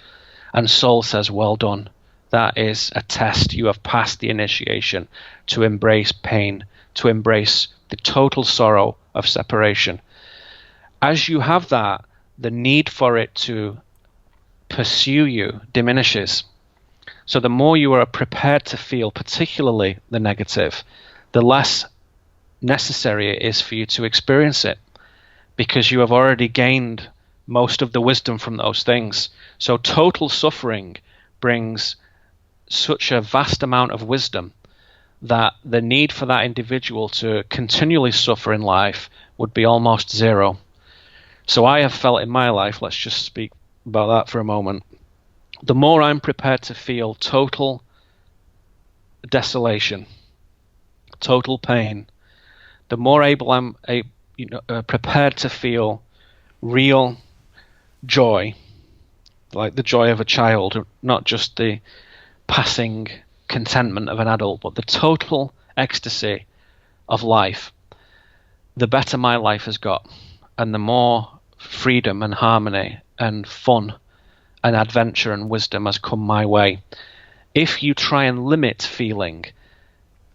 And soul says, well done. That is a test. You have passed the initiation to embrace pain, to embrace the total sorrow of separation. As you have that, the need for it to pursue you diminishes. So the more you are prepared to feel, particularly the negative, the less necessary it is for you to experience it, because you have already gained most of the wisdom from those things. So total suffering brings such a vast amount of wisdom that the need for that individual to continually suffer in life would be almost zero. So I have felt in my life, let's just speak about that for a moment, the more I'm prepared to feel total desolation, total pain, the more able I'm prepared to feel real joy, like the joy of a child, not just the passing contentment of an adult, but the total ecstasy of life, the better my life has got, and the more freedom and harmony and fun and adventure and wisdom has come my way. If you try and limit feeling,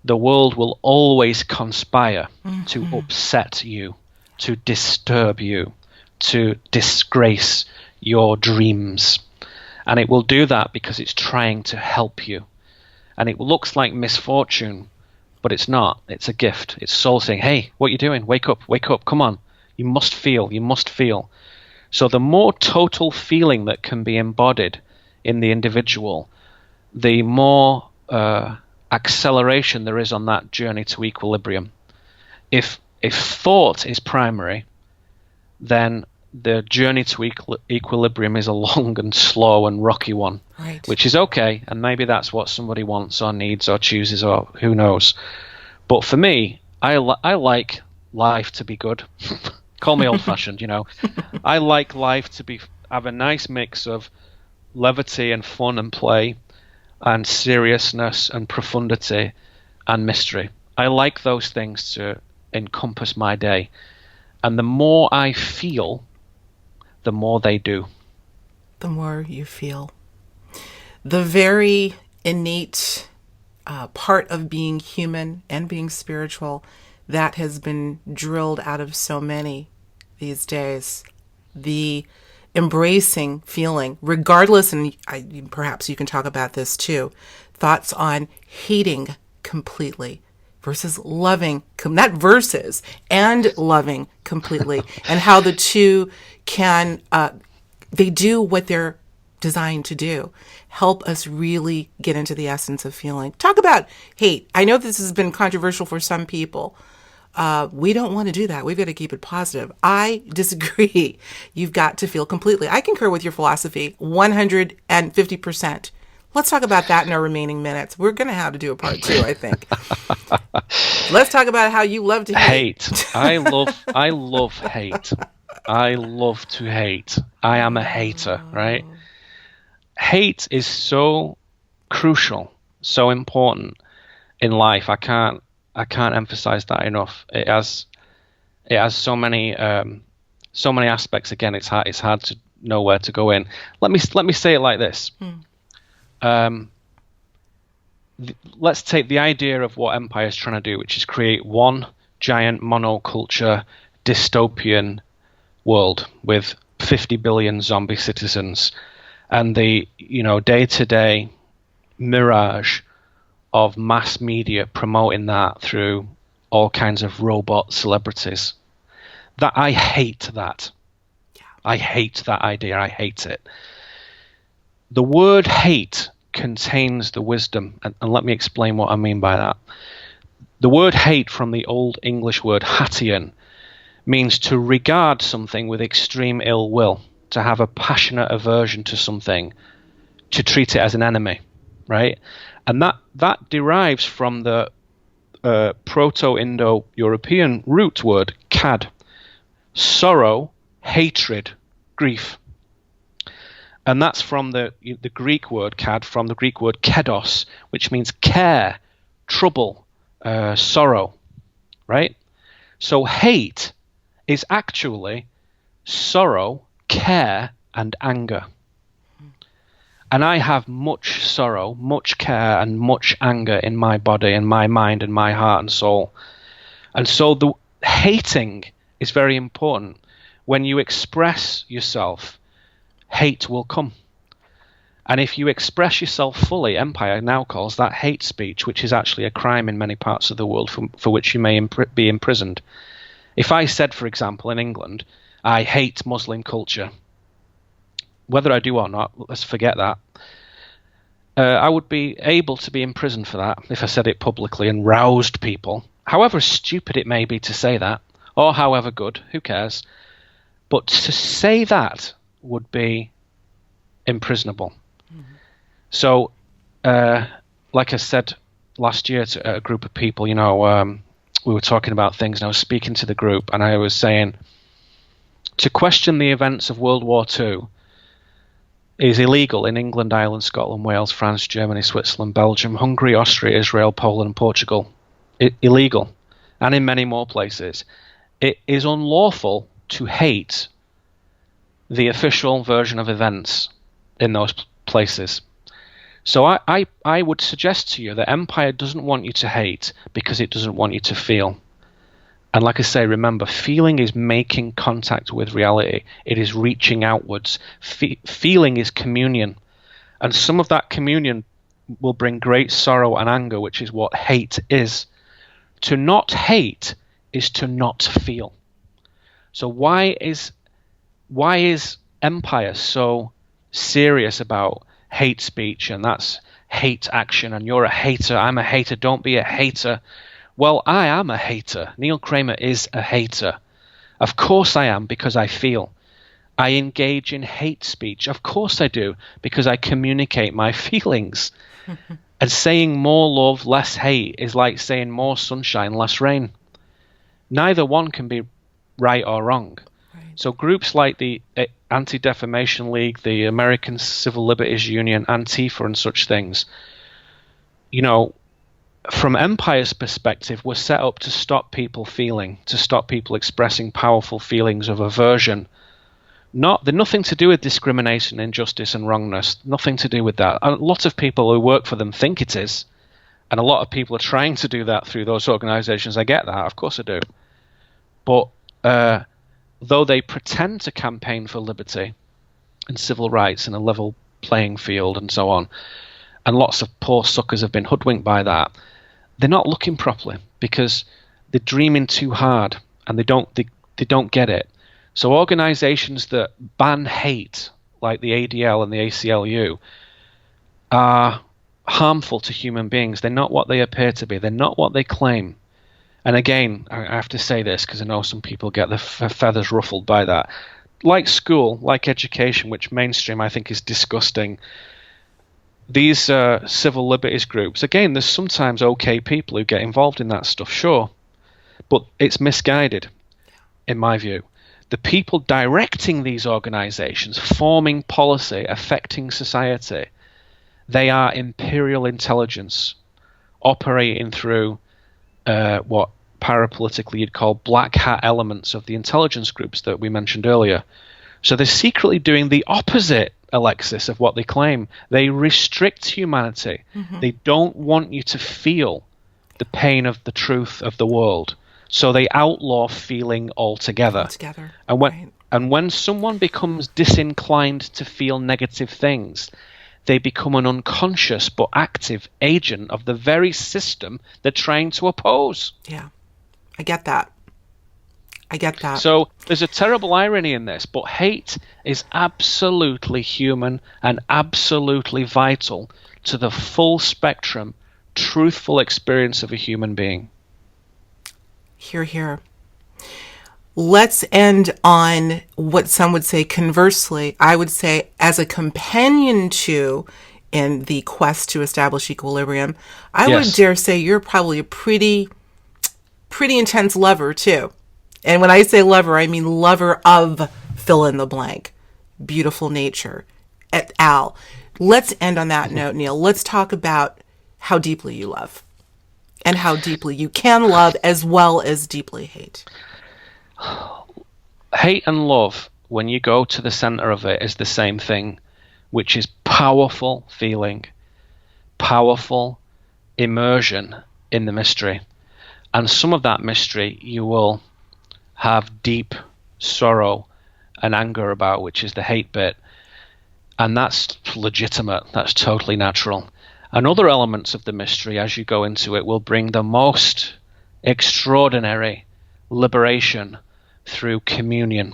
the world will always conspire to upset you, to disturb you, to disgrace your dreams. And it will do that because it's trying to help you. And it looks like misfortune, but it's not. It's a gift. It's soul saying, hey, what are you doing? Wake up, come on. You must feel. So the more total feeling that can be embodied in the individual, the more acceleration there is on that journey to equilibrium. If thought is primary, then the journey to equilibrium is a long and slow and rocky one, right, which is okay, and maybe that's what somebody wants or needs or chooses or who knows. But for me, I like life to be good. Call me old-fashioned, I like life to have a nice mix of levity and fun and play and seriousness and profundity and mystery. I like those things to encompass my day. And the more I feel, the more they do. the more you feel. The very innate part of being human and being spiritual that has been drilled out of so many these days. The embracing feeling, regardless, and perhaps you can talk about this too, thoughts on hating completely versus loving, not versus, and loving completely, and how the two can, they do what they're designed to do. Help us really get into the essence of feeling. Talk about hate. I know this has been controversial for some people. We don't want to do that. We've got to keep it positive. I disagree. You've got to feel completely. I concur with your philosophy 150%. Let's talk about that in our remaining minutes. We're going to have to do a part 2, I think. Let's talk about how you love to hate. I love hate. I love to hate. I am a hater, right? Hate is so crucial, so important in life. I can't emphasize that enough. It has so many aspects. Again, it's hard to know where to go in. Let me say it like this. Let's take the idea of what Empire is trying to do, which is create one giant monoculture dystopian world with 50 billion zombie citizens, and the day-to-day mirage of mass media promoting that through all kinds of robot celebrities. That I hate that. Yeah. I hate that idea. I hate it. The word hate contains the wisdom, and let me explain what I mean by that. The word hate, from the Old English word hatian, means to regard something with extreme ill will, to have a passionate aversion to something, to treat it as an enemy, right? And that derives from the Proto-Indo-European root word cad, sorrow, hatred, grief. And that's from the Greek word cad, from the Greek word kedos, which means care, trouble, sorrow, right? So hate is actually sorrow, care, and anger. And I have much sorrow, much care, and much anger in my body and my mind and my heart and soul. And so the hating is very important. When you express yourself, hate will come. And if you express yourself fully, Empire now calls that hate speech, which is actually a crime in many parts of the world for which you may be imprisoned. If I said, for example, in England, I hate Muslim culture, whether I do or not, let's forget that. I would be able to be imprisoned for that if I said it publicly and roused people. However stupid it may be to say that, or however good, who cares? But to say that would be imprisonable. Mm-hmm. So, like I said last year to a group of people, we were talking about things, and I was speaking to the group, and I was saying, to question the events of World War II is illegal in England, Ireland, Scotland, Wales, France, Germany, Switzerland, Belgium, Hungary, Austria, Israel, Poland, and Portugal. Illegal. And in many more places. It is unlawful to hate the official version of events in those places. So I would suggest to you that Empire doesn't want you to hate because it doesn't want you to feel. And like I say, remember, feeling is making contact with reality. It is reaching outwards. Feeling is communion. And some of that communion will bring great sorrow and anger, which is what hate is. To not hate is to not feel. So why is Empire so serious about hate speech, and that's hate action, and you're a hater, I'm a hater, don't be a hater? Well, I am a hater. Neil Kramer is a hater. Of course I am, because I feel. I engage in hate speech. Of course I do, because I communicate my feelings. And saying more love, less hate is like saying more sunshine, less rain. Neither one can be right or wrong. Right. So groups like the Anti-Defamation League, the American Civil Liberties Union, Antifa, and such things, from Empire's perspective, were set up to stop people feeling, to stop people expressing powerful feelings of aversion They're nothing to do with discrimination, injustice, and wrongness. Nothing to do with that. A lot of people who work for them think it is, and a lot of people are trying to do that through those organisations. I get that, of course I do. But though they pretend to campaign for liberty and civil rights and a level playing field and so on, and lots of poor suckers have been hoodwinked by that, they're not looking properly because they're dreaming too hard and they don't get it. So organisations that ban hate, like the ADL and the ACLU, are harmful to human beings. They're not what they appear to be. They're not what they claim. And again, I have to say this because I know some people get their feathers ruffled by that. Like school, like education, which mainstream I think is disgusting, these civil liberties groups, again, there's sometimes okay people who get involved in that stuff, sure, but it's misguided, in my view. The people directing these organizations, forming policy, affecting society, they are imperial intelligence operating through what parapolitically you'd call black hat elements of the intelligence groups that we mentioned earlier. So they're secretly doing the opposite, Alexis, of what they claim. They restrict humanity. Mm-hmm. They don't want you to feel the pain of the truth of the world. So they outlaw feeling altogether. And when someone becomes disinclined to feel negative things, they become an unconscious but active agent of the very system they're trying to oppose. Yeah, I get that. So there's a terrible irony in this, but hate is absolutely human and absolutely vital to the full spectrum, truthful experience of a human being. Hear, hear. Let's end on what some would say conversely. I would say as a companion to in the quest to establish equilibrium, I would dare say you're probably a pretty intense lover too. And when I say lover, I mean lover of fill in the blank, beautiful nature, et al. Let's end on that note, Neil. Let's talk about how deeply you love and how deeply you can love as well as deeply hate. Hate and love, when you go to the center of it, is the same thing, which is powerful feeling, powerful immersion in the mystery. And some of that mystery you will have deep sorrow and anger about, which is the hate bit. And that's legitimate. That's totally natural. And other elements of the mystery, as you go into it, will bring the most extraordinary liberation through communion,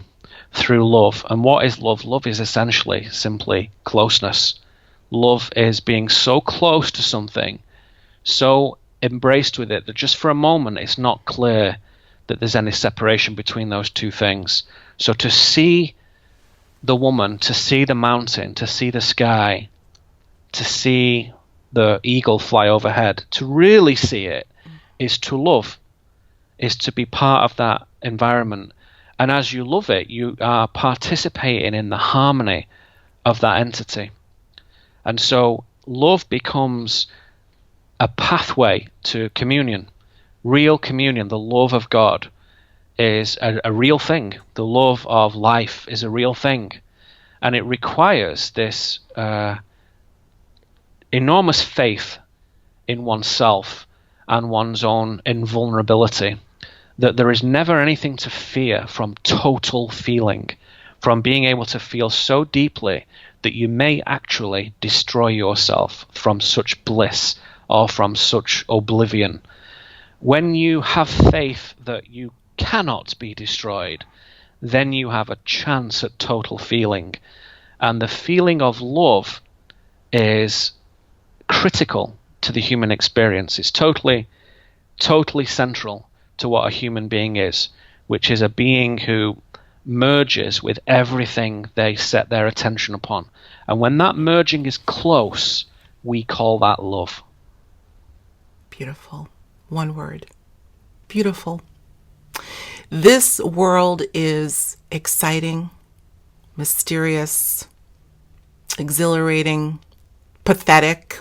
through love. And what is love? Love is essentially simply closeness. Love is being so close to something, so embraced with it, that just for a moment it's not clear that there's any separation between those two things. So to see the woman, to see the mountain, to see the sky, to see the eagle fly overhead, to really see it is to love, is to be part of that environment. And as you love it, you are participating in the harmony of that entity. And so love becomes a pathway to communion. Real communion, the love of God, is a real thing. The love of life is a real thing. And it requires this enormous faith in oneself and one's own invulnerability, that there is never anything to fear from total feeling, from being able to feel so deeply that you may actually destroy yourself from such bliss or from such oblivion. When you have faith that you cannot be destroyed, then you have a chance at total feeling. And the feeling of love is critical to the human experience. It's totally central to what a human being is, which is a being who merges with everything they set their attention upon. And when that merging is close, we call that love. Beautiful. One word. Beautiful. This world is exciting, mysterious, exhilarating, pathetic,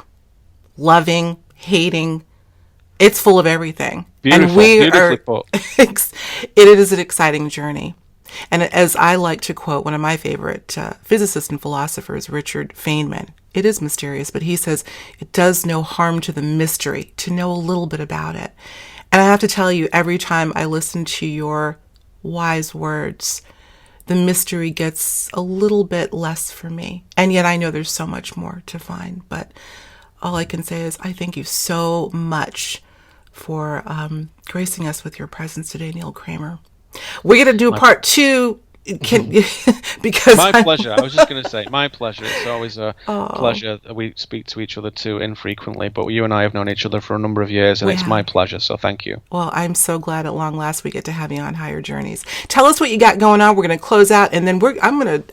loving, hating. It's full of everything. Beautiful, and we beautifully are put. it is an exciting journey. And as I like to quote one of my favorite physicists and philosophers, Richard Feynman, it is mysterious, but he says, it does no harm to the mystery to know a little bit about it. And I have to tell you, every time I listen to your wise words, the mystery gets a little bit less for me. And yet I know there's so much more to find. But all I can say is I thank you so much for gracing us with your presence today, Neil Kramer. We're going to do part 2. Because my pleasure. I was just going to say, my pleasure. It's always a pleasure. We speak to each other too infrequently, but you and I have known each other for a number of years, and it's my pleasure. So thank you. Well, I'm so glad at long last we get to have you on Higher Journeys. Tell us what you got going on. We're going to close out, and then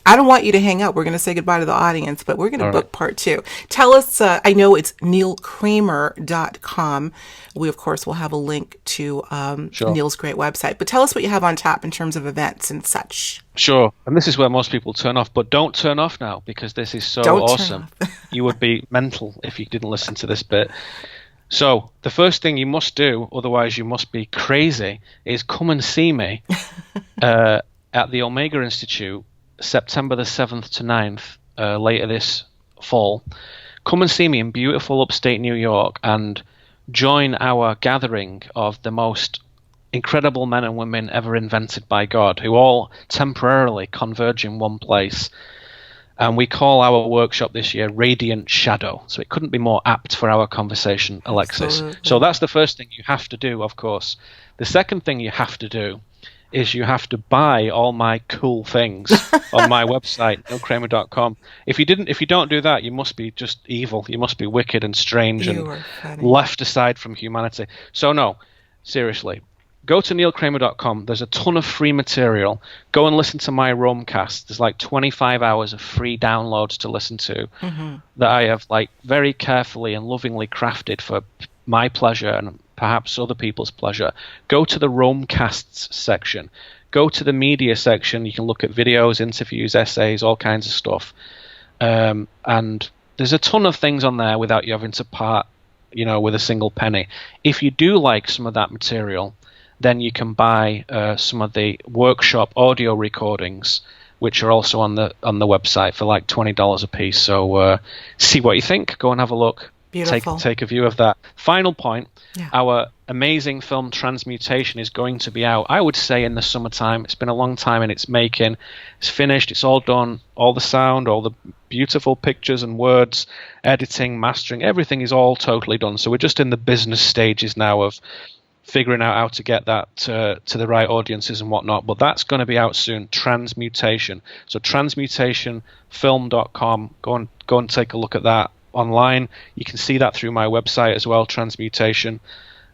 I don't want you to hang up. We're going to say goodbye to the audience, but we're going to book part 2. Tell us. I know it's neilkramer.com. We, of course, will have a link to Neil's great website. But tell us what you have on tap in terms of events and such. Sure. And this is where most people turn off. But don't turn off now, because this is so awesome. You would be mental if you didn't listen to this bit. So the first thing you must do, otherwise you must be crazy, is come and see me at the Omega Institute, September the 7th to 9th, later this fall. Come and see me in beautiful upstate New York and join our gathering of the most incredible men and women ever invented by God, who all temporarily converge in one place. And we call our workshop this year Radiant Shadow. So it couldn't be more apt for our conversation, Alexis. Absolutely. So that's the first thing you have to do, of course. The second thing you have to do is you have to buy all my cool things on my website, neilkramer.com. If you don't do that, you must be just evil. You must be wicked and strange and left aside from humanity. So no, seriously, go to neilkramer.com. There's a ton of free material. Go and listen to my Romecast. There's like 25 hours of free downloads to listen to that I have like very carefully and lovingly crafted for my pleasure and perhaps other people's pleasure. Go to the Romecasts section. Go to the media section. You can look at videos, interviews, essays, all kinds of stuff. And there's a ton of things on there without you having to part, with a single penny. If you do like some of that material, then you can buy some of the workshop audio recordings, which are also on the website for like $20 a piece. So see what you think. Go and have a look. Beautiful. Take a view of that. Final point, our amazing film Transmutation is going to be out, I would say, in the summertime. It's been a long time in its making. It's finished. It's all done. All the sound, all the beautiful pictures and words, editing, mastering, everything is all totally done. So we're just in the business stages now of figuring out how to get that to the right audiences and whatnot. But that's going to be out soon, Transmutation. So transmutationfilm.com. Go and take a look at that online. You can see that through my website as well, Transmutation,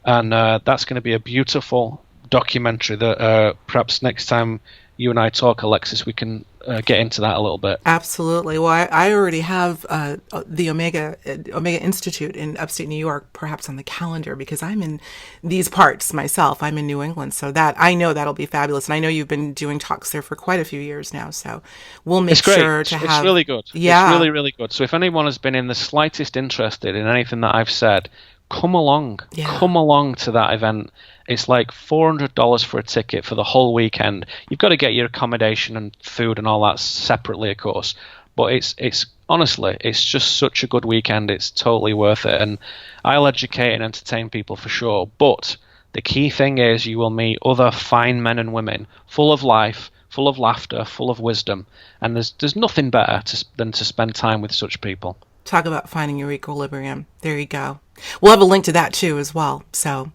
and that's going to be a beautiful documentary that perhaps next time you and I talk, Alexis, we can get into that a little bit. Absolutely. Well, I already have the Omega Institute in upstate New York, perhaps on the calendar, because I'm in these parts myself. I'm in New England, so that I know that'll be fabulous. And I know you've been doing talks there for quite a few years now, so we'll make sure to have. It's really good. Yeah, it's really, really good. So if anyone has been in the slightest interested in anything that I've said, come along. Yeah. Come along to that event. It's like $400 for a ticket for the whole weekend. You've got to get your accommodation and food and all that separately, of course. But it's honestly, it's just such a good weekend. It's totally worth it. And I'll educate and entertain people for sure. But the key thing is you will meet other fine men and women, full of life, full of laughter, full of wisdom. And there's nothing better than to spend time with such people. Talk about finding your equilibrium. There you go. We'll have a link to that too as well. So,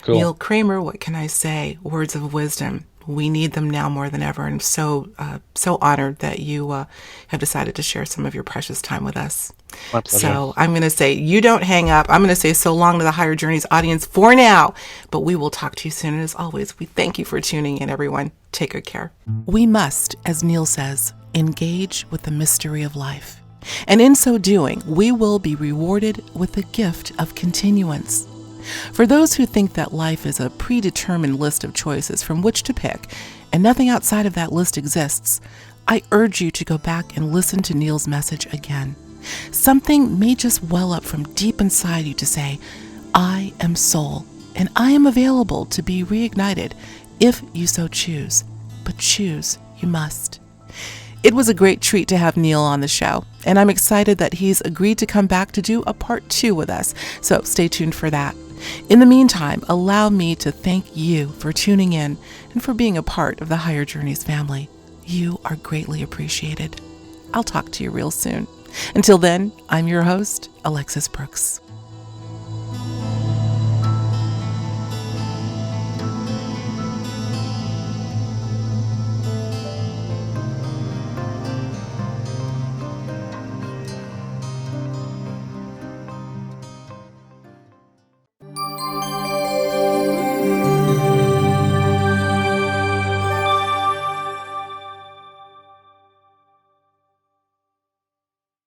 cool. Neil Kramer, what can I say? Words of wisdom. We need them now more than ever. And so honored that you have decided to share some of your precious time with us. My pleasure. So I'm going to say, you don't hang up. I'm going to say so long to the Higher Journeys audience for now. But we will talk to you soon. And as always, we thank you for tuning in, everyone. Take good care. We must, as Neil says, engage with the mystery of life. And in so doing, we will be rewarded with the gift of continuance. For those who think that life is a predetermined list of choices from which to pick, and nothing outside of that list exists, I urge you to go back and listen to Neil's message again. Something may just well up from deep inside you to say, I am soul, and I am available to be reignited if you so choose. but choose you must. It was a great treat to have Neil on the show, and I'm excited that he's agreed to come back to do a part 2 with us, so stay tuned for that. In the meantime, allow me to thank you for tuning in and for being a part of the Higher Journeys family. You are greatly appreciated. I'll talk to you real soon. Until then, I'm your host, Alexis Brooks.